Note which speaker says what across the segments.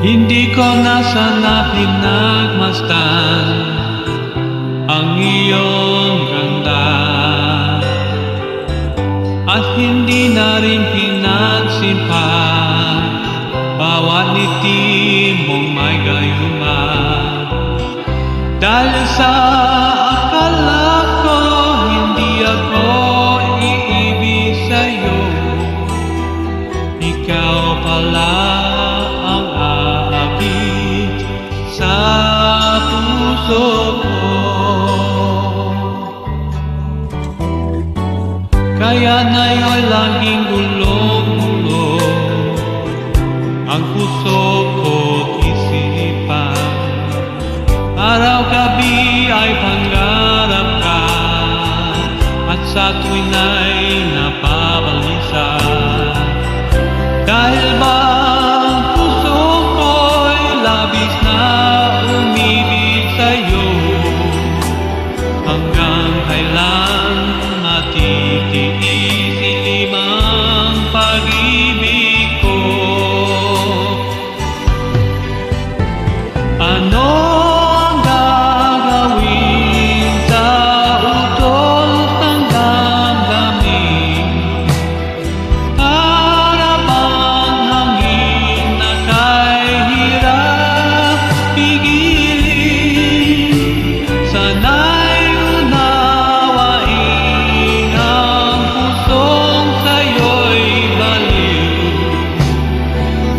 Speaker 1: Hindi ko na sana pinagmasdan ang iyong ganda, at hindi na rin pinagsimpan bawat ngiti mong may gayuma. Dahil sa akala ko hindi ako iibig sa'yo, ikaw pala ang aabit sa puso ko. Kaya ngayon'y laging gulong-gulong ang puso ko't isipan. Araw-gabi ay pangarap ka, at sa tuwin ay napabalisa. Dahil ba ang puso ko'y labis na umibig sa'yo, hanggang kailan matitiis ilimang pag-ibig ko? Ano ang gagawin sa utos ng damdamin? Para bang hangin na kay hirap pigilin? Sana'y unawain ang pusong sa'yo'y baliw.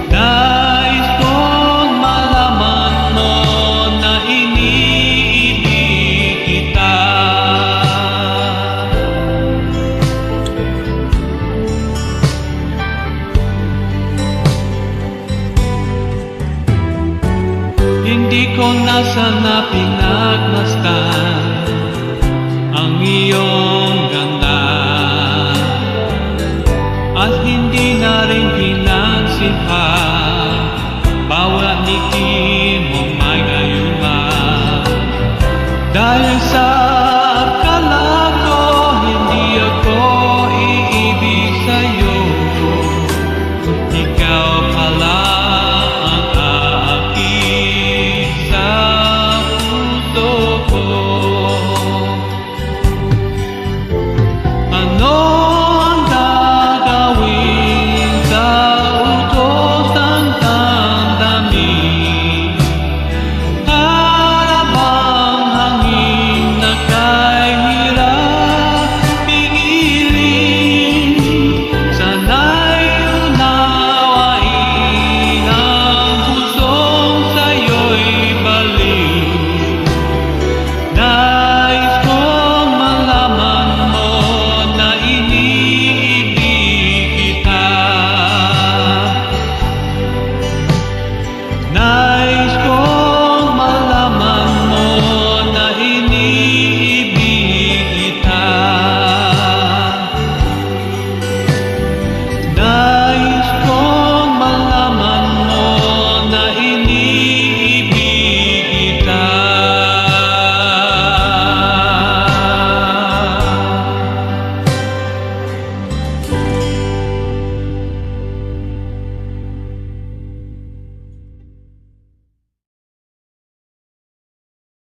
Speaker 1: Nais kong malaman mo na iniibig kita. Hindi ko na sana pinagmasdan ang iyong ganda, at hindi na rin pinagsimpan bawat ngiti mong may gayuma. Dahil sa